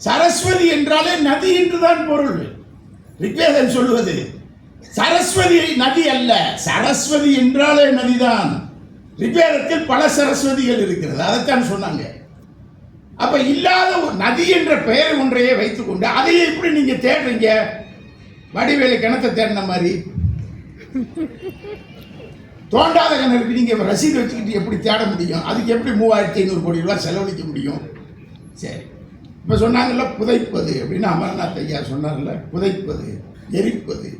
சரஸ்வதி என்றாலே நதி என்றுதான் பொருள். ரிக்வேதம் சொல்லுவது சரஸ்வதி நதி அல்ல, சரஸ்வதி என்றாலே நதிதான். ரிக்வேதத்தில் பல சரஸ்வதிகள் இருக்கிறது, அதைத்தான் சொன்னாங்க. அப்ப இல்லாத ஒரு நதி என்ற பெயர் ஒன்றையே வைத்துக்கொண்டு அதையே எப்படி நீங்க தேடுறீங்க? வடிவேலு கிணத்தை தேடின மாதிரி. தோண்டாத கிணறுக்கு நீங்க ரசீது வச்சுக்கிட்டு எப்படி தேட முடியும்? அதுக்கு எப்படி 3500 கோடி ரூபாய் செலவழிக்க முடியும்? சரி, இப்போ சொன்னாங்கல்ல புதைப்பது அப்படின்னு, அமர்நாத் ஐயா சொன்னார்ல, புதைப்பது, எரிப்பது,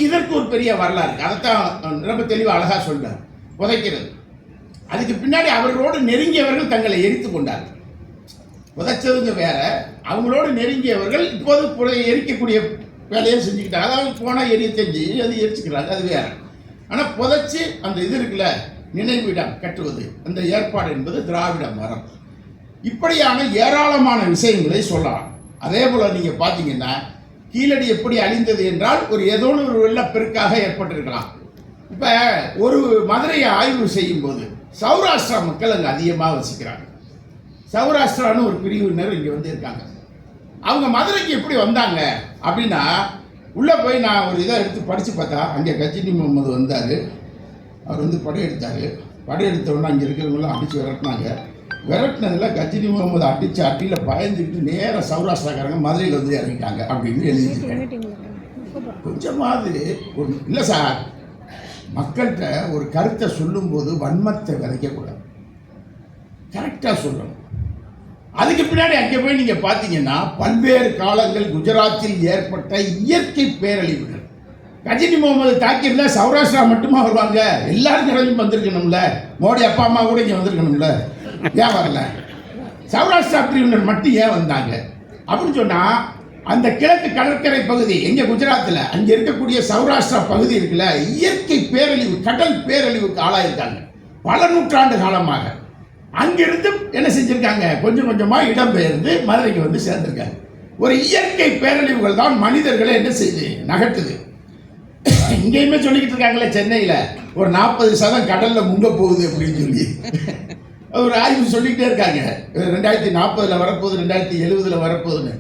இதற்கு ஒரு பெரிய வரலாறு இருக்கு. அதைத்தான் ரொம்ப தெளிவாக அழகாக சொல்றார். புதைக்கிறது, அதுக்கு பின்னாடி அவர்களோடு நெருங்கியவர்கள் தங்களை எரித்து கொண்டார்கள். புதைச்சதுங்க வேற, அவங்களோடு நெருங்கியவர்கள் இப்போது எரிக்கக்கூடிய வேலையை செஞ்சுக்கிட்டாங்க. அதாவது போனால் எரிய செஞ்சு அது எரிச்சுக்கிறாங்க, அது வேற. ஆனால் புதைச்சி அந்த இது இருக்குல்ல, நினைவிடம் கட்டுவது, அந்த ஏற்பாடு என்பது திராவிட மரம். இப்படியான ஏராளமான விஷயங்களை சொல்லலாம். அதே போல் நீங்கள் பார்த்தீங்கன்னா கீழடி எப்படி அழிந்தது என்றால் ஒரு ஏதோ ஒரு வெள்ளப்பெருக்காக ஏற்பட்டிருக்கலாம். இப்போ ஒரு மதுரையை ஆய்வு செய்யும் போது சௌராஷ்டிரா மக்கள் அங்கே அதிகமாக வசிக்கிறாங்க. சௌராஷ்டிரான்னு ஒரு பிரிவினர் இங்கே வந்து இருக்காங்க. அவங்க மதுரைக்கு எப்படி வந்தாங்க அப்படின்னா, உள்ளே போய் நான் ஒரு இதை எடுத்து படித்து பார்த்தா அங்கே கஜினி முகமது வந்தார். அவர் வந்து படையெடுத்தார். படையெடுத்தவொடனே அங்கே இருக்கிறவங்களாம் அடித்து விரட்டினாங்க. விரட்டினதில் கஜினி முகமது அடித்து அட்டியில் பயந்துக்கிட்டு நேராக சௌராஷ்டிராக்காரங்க மதுரையில் வந்து இறங்கிட்டாங்க அப்படின்னு எழுதியிருக்காங்க. கொஞ்சமாவது ஒரு இல்லை சார், மக்கள்கிட்ட ஒரு கருத்தை சொல்லும்போது வன்மத்தை விதைக்கக்கூடாது, கரெக்டாக சொல்லணும். அதுக்கு பின்னாடி அங்கே போய் நீங்கள் பார்த்தீங்கன்னா பல்வேறு காலங்கள் குஜராத்தில் ஏற்பட்ட இயற்கை பேரழிவுகள். கஜினி முகமது தாக்கியிருந்தா சௌராஷ்டிரா மட்டுமா வருவாங்க? எல்லாரும் கிளம்பி வந்திருக்கணும்ல. மோடி அப்பா அம்மா கூட இங்கே வந்திருக்கணும்ல, ஏன் வரல? சௌராஷ்டிரா பிரிவினர் மட்டும் ஏன் வந்தாங்க அப்படின்னு சொன்னால், அந்த கிழக்கு கடற்கரை பகுதி எங்கே குஜராத்தில் அங்கே இருக்கக்கூடிய சௌராஷ்டிரா பகுதி இருக்குல்ல, இயற்கை பேரழிவு கடல் பேரழிவுக்கு ஆளாயிருக்காங்க பல நூற்றாண்டு காலமாக. அங்கிருந்து என்ன செஞ்சுருக்காங்க, கொஞ்சம் கொஞ்சமாக இடம்பெயர்ந்து மதுரைக்கு வந்து சேர்ந்துருக்காங்க. ஒரு இயற்கை பேரழிவுகள் தான் மனிதர்களை என்ன செய்யுது, நகட்டுது. இங்கேயுமே சொல்லிக்கிட்டு இருக்காங்களே, சென்னையில் ஒரு 40% கடலில் முங்க போகுது அப்படின்னு சொல்லி ஒரு ஆய்வு சொல்லிக்கிட்டே இருக்காங்க. 2040 வரப்போகுது, 2070 வரப்போகுதுன்னு.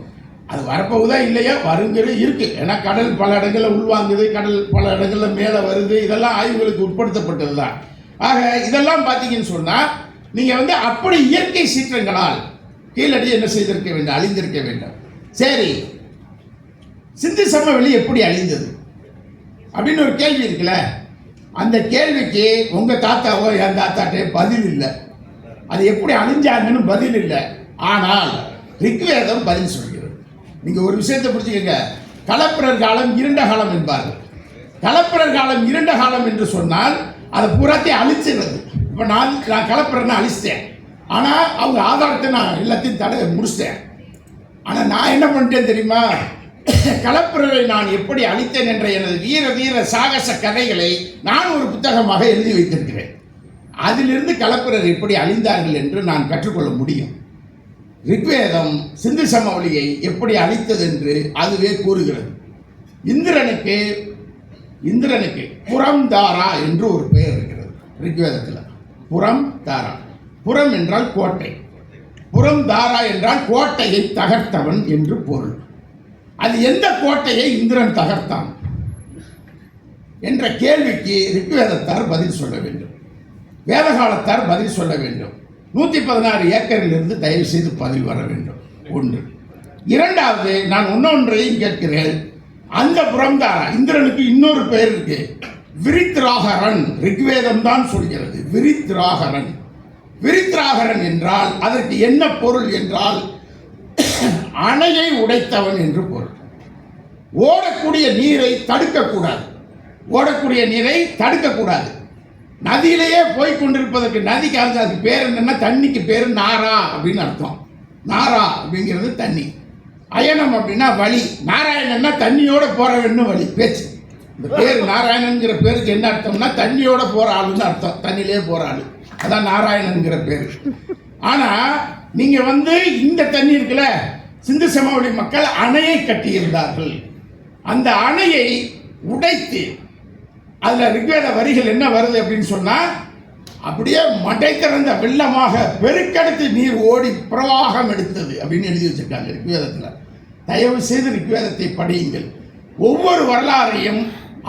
அது வரப்போகுதா இல்லையா, வருங்கிறது இருக்குது. ஏன்னா கடல் பல இடங்களில் உள்வாங்குது, கடல் பல இடங்களில் மேலே வருது. இதெல்லாம் ஆய்வுகளுக்கு உட்படுத்தப்பட்டது தான். ஆக இதெல்லாம் பார்த்தீங்கன்னு சொன்னால், நீங்கள் வந்து அப்படி இயற்கை சீற்றங்களால் கீழடி என்ன செய்திருக்க வேண்டும், அழிந்திருக்க வேண்டும். சரி, சிந்து சமவெளி எப்படி அழிந்தது அப்படின்னு ஒரு கேள்வி இருக்குல்ல. அந்த கேள்விக்கு உங்கள் தாத்தாவோ என் தாத்தாட்டே பதில் இல்லை. அது எப்படி அழிஞ்சாங்கன்னு பதில் இல்லை. ஆனால் ரிக்வேதம் பதில் சொல்கிறது. நீங்கள் ஒரு விஷயத்தை புரிஞ்சுக்கங்க. கலப்பிரர் காலம் இருண்ட காலம் என்பார்கள். கலப்பிரர் காலம் இருண்ட காலம் என்று சொன்னால் அதை புறத்தை அழிச்சிடுறது. இப்போ நான் கலப்பிரர்னு அழிச்சிட்டேன், ஆனால் அவங்க ஆதாரத்தை நான் எல்லாத்தையும் தடவை முடிச்சிட்டேன். ஆனால் நான் என்ன பண்ணிட்டேன் தெரியுமா, கலப்பிரரை நான் எப்படி அழித்தேன் என்ற எனது வீர வீர சாகச கதைகளை நான் ஒரு புத்தகமாக எழுதி வைத்திருக்கிறேன். அதிலிருந்து கலப்பிரர் எப்படி அழிந்தார்கள் என்று நான் கற்றுக்கொள்ள முடியும். ரிக்வேதம் சிந்து சமவெளியை எப்படி அழித்தது என்று அதுவே கூறுகிறது. இந்திரனுக்கு புறம் தாரா என்று ஒரு பெயர் இருக்கிறது ரிக்வேதத்தில். புறம் தாரா, புறம் என்றால் கோட்டை, புறம் தாரா என்றால் கோட்டையை தகர்த்தவன் என்று பொருள். அது எந்த கோட்டையை இந்திரன் தகர்த்தான் என்ற கேள்விக்கு ரிக்வேதத்தார் பதில் சொல்ல வேண்டும், வேதகாலத்தார் பதில் சொல்ல வேண்டும். 116 ஏக்கரிலிருந்து தயவு செய்து பதில் வர வேண்டும். ஒன்று. இரண்டாவது, நான் இன்னொன்றையும் கேட்கிறேன். அந்த புறம்தாரா இந்திரனுக்கு இன்னொரு பெயர் இருக்கு, விரித்ராகரன். ரிக்வேதம் தான் சொல்கிறது விரித்ராகரன். விரித்ராகரன் என்றால் அதற்கு என்ன பொருள் என்றால், அணையை உடைத்தவன் என்று பொருள். ஓடக்கூடிய நீரை தடுக்கக்கூடாது, ஓடக்கூடிய நீரை தடுக்கக்கூடாது. நதியிலேயே போய் கொண்டிருப்பதற்கு, நதிக்கு அதுக்கு பேர் என்னன்னா, தண்ணிக்கு பேர் நாரா அப்படின்னு அர்த்தம். நாரா அப்படிங்கிறது தண்ணி, அயனம் அப்படின்னா வழி, நாராயணன்னா தண்ணியோட போறவன்னு வழி பேச்சு. இந்த பேர் நாராயணன்கிற பேருக்கு என்ன அர்த்தம்னா, தண்ணியோட போற ஆளுன்னு அர்த்தம், தண்ணியிலே போற ஆளு, அதான் நாராயணன்கிற பேர். ஆனா நீங்க வந்து இந்த தண்ணி இருக்குல்ல, சிந்து சமவெளி மக்கள் அணையை கட்டியிருந்தார்கள். அந்த அணையை உடைத்து, அதுல ரிக்வேத வரிகள் என்ன வருது அப்படின்னு சொன்னா, அப்படியே மடை திறந்த வெள்ளமாக பெருக்கெடுத்து நீர் ஓடி பிரவாகம் எடுத்தது அப்படின்னு எழுதி வச்சிருக்காங்க ரிக்வேதத்தில். தயவு செய்து ரிக்வேதத்தை படியுங்கள். ஒவ்வொரு வரலாறையும்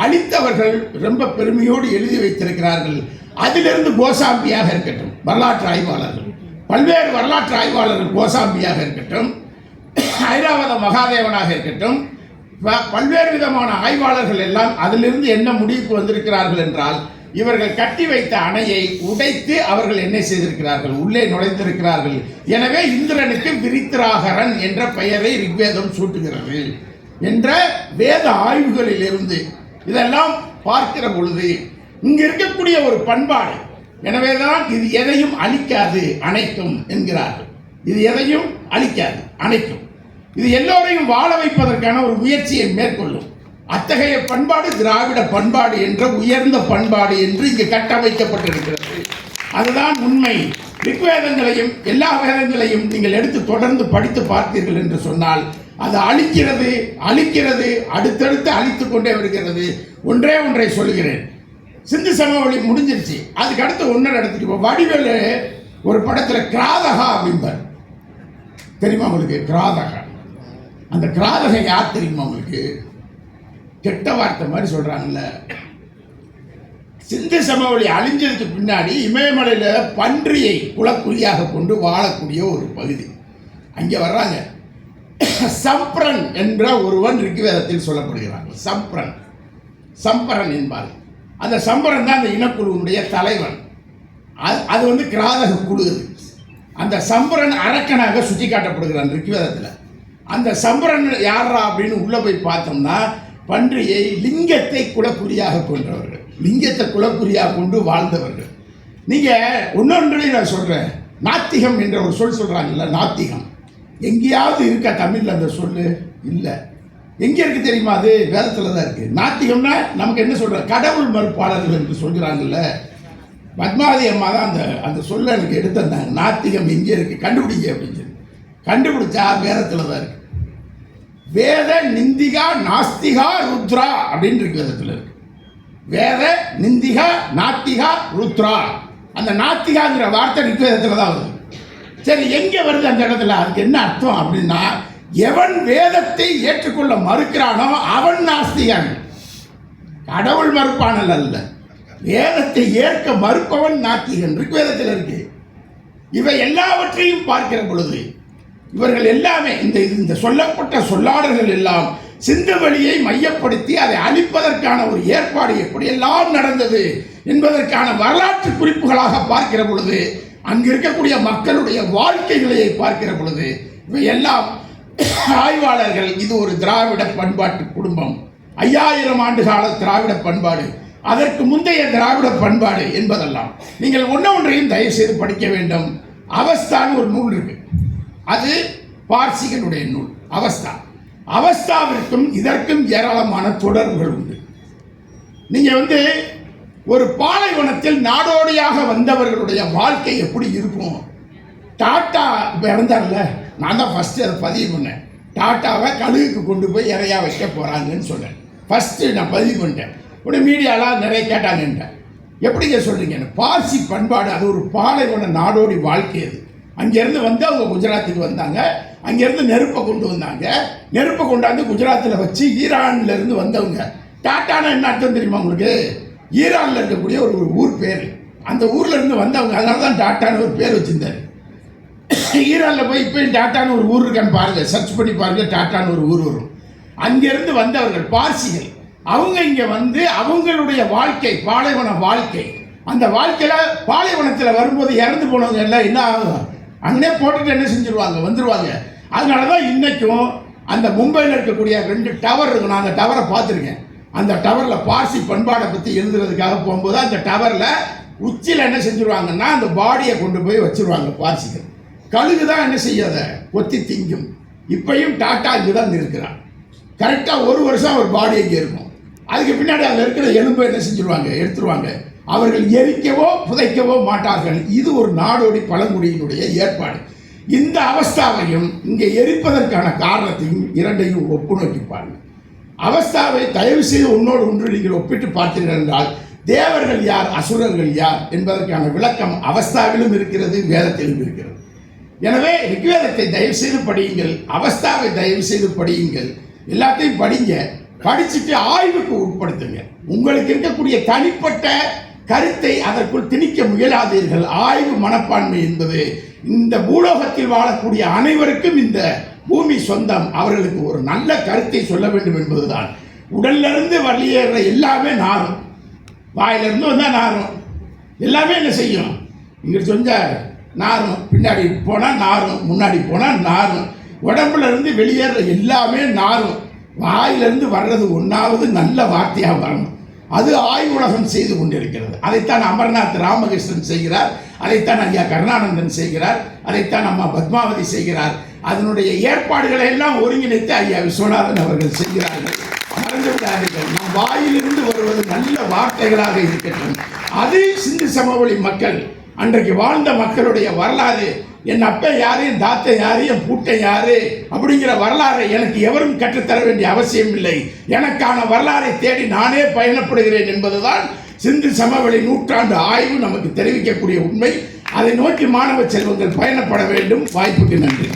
அளித்தவர்கள் ரொம்ப பெருமையோடு எழுதி வைத்திருக்கிறார்கள். அதிலிருந்து கோசாம்பியாக இருக்கட்டும் வரலாற்று ஆய்வாளர்கள், பல்வேறு வரலாற்று ஆய்வாளர்கள் கோசாம்பியாக இருக்கட்டும், ஐராவத மகாதேவனாக இருக்கட்டும், பல்வேறு விதமான ஆய்வாளர்கள் எல்லாம் அதிலிருந்து என்ன முடிவுக்கு வந்திருக்கிறார்கள் என்றால், இவர்கள் கட்டி வைத்த அணையை உடைத்து அவர்கள் என்ன செய்திருக்கிறார்கள், உள்ளே நுழைந்திருக்கிறார்கள். எனவே இந்திரனுக்கு விரித்ராகரன் என்ற பெயரை ரிக்வேதம் சூட்டுகிறது என்ற வேத ஆய்வுகளில் இருந்து இதெல்லாம் பார்க்கிற பொழுது இங்கு இருக்கக்கூடிய ஒரு பண்பாடு. எனவேதான் இது எதையும் அழிக்காது அணைக்கும் என்கிறார்கள். இது எதையும் அழிக்காது அணைக்கும். இது எல்லோரையும் வாழ வைப்பதற்கான ஒரு முயற்சியை மேற்கொள்ளும். அத்தகைய பண்பாடு திராவிட பண்பாடு என்ற உயர்ந்த பண்பாடு என்று இங்கு கட்டமைக்கப்பட்டிருக்கிறது. அதுதான் உண்மை. ரிக்வேதங்களையும் எல்லா வேதங்களையும் நீங்கள் எடுத்து தொடர்ந்து படித்து பார்த்தீர்கள் என்று சொன்னால், அது அழிக்கிறது அடுத்தடுத்து அழித்து கொண்டே வருகிறது. ஒன்றே ஒன்றை சொல்கிறேன், சிந்து சமவெளி முடிஞ்சிருச்சு. அதுக்கு அடுத்து ஒன்னரை இடத்துக்கு இப்போ வடிவேலு ஒரு படத்தில் கிராதகா அப்படிம்பார். தெரியுமா உங்களுக்கு கிராதகா? அந்த கிராதகம் யார் தெரியுமா உங்களுக்கு? கெட்ட வார்த்தை மாதிரி சொல்றாங்கல்ல. சிந்து சமவெளி அழிஞ்சதுக்கு பின்னாடி இமயமலையில் பன்றியை குலக்குறியாக கொண்டு வாழக்கூடிய ஒரு பகுதி அங்கே வர்றாங்க. சம்பிரன் என்ற ஒருவன் ரிக்வேதத்தில் சொல்லப்படுகிறாங்க. சம்பரன் என்பார். அந்த சம்பரன் தான் அந்த இனக்குழுவுடைய தலைவன். அது வந்து கிராதக குழு. அந்த சம்பரன் அரக்கனாக சுட்டி காட்டப்படுகிறான் ரிக்வேதத்தில். அந்த சம்பரன் யாரா அப்படின்னு உள்ள போய் பார்த்தோம்னா பன்றியை லிங்கத்தை குலக்குறியாக கொண்டவர்கள், லிங்கத்தை குலக்குறியாக கொண்டு வாழ்ந்தவர்கள். நீங்கள் ஒன்னொன்றையும் நான் சொல்கிறேன். நாத்திகம் என்ற ஒரு சொல் சொல்கிறாங்கல்ல, நாத்திகம் எங்கேயாவது இருக்கா தமிழில் அந்த சொல்லு? இல்லை. எங்கே இருக்குது தெரியுமா? அது வேதத்தில் தான் இருக்குது. நாத்திகம்னா நமக்கு என்ன சொல்கிற, கடவுள் மறுப்பாளர்கள் என்று சொல்கிறாங்கல்ல. பத்மாவதி அம்மா தான் அந்த சொல்லை எனக்கு எடுத்து வந்தாங்க. நாத்திகம் எங்கே இருக்குது கண்டுபிடிங்க அப்படின்னு சொல்லி கண்டுபிடிச்சா வேதத்தில் தான் இருக்கு. வேத நிந்திகா நாஸ்திகா ருத்ரா அப்படின்னு இருக்கு வேதத்தில் இருக்கு. வேத நிந்திகா நாத்திகா ருத்ரா. அந்த நாத்திகாங்கிற வார்த்தை ரிக்வேதத்தில் தான் வருது. சரி, எங்கே வருது அந்த இடத்துல? அதுக்கு என்ன அர்த்தம் அப்படின்னா, எவன் வேதத்தை ஏற்றுக்கொள்ள மறுக்கிறானோ அவன் நாஸ்திகன். கடவுள் மறுப்பானல் அல்ல, வேதத்தை ஏற்க மறுப்பவன் நாத்திகன். ரிக்வேதத்தில் இருக்கு. இவை எல்லாவற்றையும் பார்க்கிற பொழுது இவர்கள் எல்லாமே இந்த சொல்லப்பட்ட சொல்லாடல்கள் எல்லாம் சிந்து வெளியை மையப்படுத்தி அதை அழிப்பதற்கான ஒரு ஏற்பாடு எப்படியெல்லாம் நடந்தது என்பதற்கான வரலாற்று குறிப்புகளாக பார்க்கிற பொழுது, அங்கு இருக்கக்கூடிய மக்களுடைய வாழ்க்கைகளை பார்க்கிற பொழுது, இவை எல்லாம் ஆய்வாளர்கள் இது ஒரு திராவிட பண்பாட்டு குடும்பம், 5000 ஆண்டு கால திராவிட பண்பாடு, அதற்கு முந்தைய திராவிட பண்பாடு என்பதெல்லாம் நீங்கள் ஒன்றையும் தயவு செய்து படிக்க வேண்டும். அவஸ்தான்னு ஒரு நூல் இருக்கு. அது பார்சிகளுடைய நூல். அவஸ்தாவிற்கும் இதற்கும் ஏராளமான தொடர்புகள் உண்டு. நீங்க ஒரு பாலைவனத்தில் நாடோடியாக வந்தவர்களுடைய வாழ்க்கை எப்படி இருக்கும்? டாட்டா இறந்தார்ல, நான் தான் ஃபர்ஸ்ட் அதை பதிவு பண்ணேன். டாட்டாவை கழுகுக்கு கொண்டு போய் இறையா வைக்க போறாங்கன்னு சொன்னேன். ஃபர்ஸ்ட் நான் பதிவு பண்ணிட்டேன். உடனே மீடியாலாம் நிறைய கேட்டாங்கன்ட்டேன். எப்படிங்க சொல்றீங்க? பார்சி பண்பாடு அது ஒரு பாலைவன நாடோடி வாழ்க்கை. அது அங்கேருந்து அவங்க குஜராத்துக்கு வந்தாங்க. அங்கேருந்து நெருப்பை கொண்டு வந்தாங்க. நெருப்பை கொண்டாந்து குஜராத்தில் வச்சு ஈரான்லேருந்து வந்தவங்க. டாட்டானா என்ன அர்த்தம் தெரியுமா உங்களுக்கு? ஈரானில் இருக்கக்கூடிய ஒரு ஊர் பேர். அந்த ஊரில் இருந்து வந்தவங்க, அதனால தான் டாட்டான்னு ஒரு பேர் வச்சுருந்தாரு. ஈரானில் போய் இப்போயும் டாட்டான்னு ஒரு ஊர் இருக்கான்னு பாருங்கள், சர்ச் பண்ணி பாருங்கள், டாட்டான்னு ஒரு ஊர் வரும். அங்கேருந்து வந்தவர்கள் பார்சிகள். அவங்க இங்கே அவங்களுடைய வாழ்க்கை பாலைவன வாழ்க்கை. அந்த வாழ்க்கையில் பாலைவனத்தில் வரும்போது இறந்து போனவங்க எல்லாம் என்ன ஆகும்? அங்கே போட்டுட்டு என்ன செஞ்சுருவாங்க, வந்துடுவாங்க. அதனால தான் இன்றைக்கும் அந்த மும்பையில் இருக்கக்கூடிய 2 டவர் இருக்கும். நான் அந்த டவரை பார்த்துருக்கேன். அந்த டவரில் பார்சி பண்பாடை பற்றி எழுதுறதுக்காக போகும்போது அந்த டவரில் உச்சியில் என்ன செஞ்சுருவாங்கன்னா அந்த பாடியை கொண்டு போய் வச்சுருவாங்க பார்சிகள். கழுகு தான் என்ன செய்யாத கொத்தி திங்கும். இப்பையும் டாட்டா இங்கே தான் இருக்கிறான். கரெக்டாக 1 வருஷம் ஒரு பாடி இங்கே இருக்கும். அதுக்கு பின்னாடி அதில் இருக்கிற எலும்பை என்ன செஞ்சுருவாங்க, எடுத்துருவாங்க. அவர்கள் எரிக்கவோ புதைக்கவோ மாட்டார்கள். இது ஒரு நாடோடி பழங்குடியினுடைய ஏற்பாடு. இந்த அவஸ்தாவையும் இங்கே எரிப்பதற்கான காரணத்தையும் இரண்டையும் ஒப்பு நோக்கி பாருங்கள். அவஸ்தாவை தயவு செய்து ஒன்று நீங்கள் ஒப்பிட்டு பார்த்தீர்கள் என்றால் தேவர்கள் யார், அசுரர்கள் யார் என்பதற்கான விளக்கம் அவஸ்தாவிலும் இருக்கிறது, வேதத்திலும் இருக்கிறது. எனவே ரிக்வேதத்தை தயவு செய்து படியுங்கள், அவஸ்தாவை தயவு செய்து படியுங்கள், எல்லாத்தையும் படிங்க. படிச்சுட்டு ஆய்வுக்கு உட்படுத்துங்க. உங்களுக்கு இருக்கக்கூடிய தனிப்பட்ட கருத்தை அதற்குள் திணிக்க முயலாதீர்கள். ஆய்வு மனப்பான்மை என்பது இந்த பூலோகத்தில் வாழக்கூடிய அனைவருக்கும் இந்த பூமி சொந்தம். அவர்களுக்கு ஒரு நல்ல கருத்தை சொல்ல வேண்டும் என்பதுதான். உடல்லிருந்து வெளியேற எல்லாமே நாரும், வாயிலிருந்து வந்தால் நாரும், எல்லாமே என்ன செய்யும்? இங்கே சொந்த நாரும், பின்னாடி போனால் நாரும், முன்னாடி போனால் நாரும். உடம்புல இருந்து வெளியேற எல்லாமே நாரும். வாயிலிருந்து வர்றது ஒன்றாவது நல்ல வார்த்தையாக வரணும். அது ஆய்வுலகம் செய்து கொண்டிருக்கிறது. அதைத்தான் அமர்நாத் ராமகிருஷ்ணன் செய்கிறார், அதைத்தான் ஐயா கருணானந்தன் செய்கிறார், அதைத்தான் அம்மா பத்மாவதி செய்கிறார். அதனுடைய ஏற்பாடுகளை எல்லாம் ஒருங்கிணைத்து ஐயா விஸ்வநாதன் அவர்கள் செய்கிறார்கள். மறந்து விடாதீர்கள், நம் வாயிலிருந்து வருவது நல்ல வார்த்தைகளாக இருக்கட்டும். அது சிந்து சமவெளி மக்கள் அன்றைக்கு வாழ்ந்த மக்களுடைய வரலாறு. என் அப்பன் யாரு, என் தாத்தன் யாரு, என் பூட்டன் யாரு அப்படிங்கிற வரலாறை எனக்கு எவரும் கற்றுத்தர வேண்டிய அவசியம் இல்லை. எனக்கான வரலாறை தேடி நானே பயணப்படுகிறேன் என்பதுதான் சிந்து சமவெளி நூற்றாண்டு ஆய்வு நமக்கு தெரிவிக்கக்கூடிய உண்மை. அதை நோக்கி மாணவ செல்வங்கள் பயணப்பட வேண்டும். வாய்ப்புக்கு நன்றி.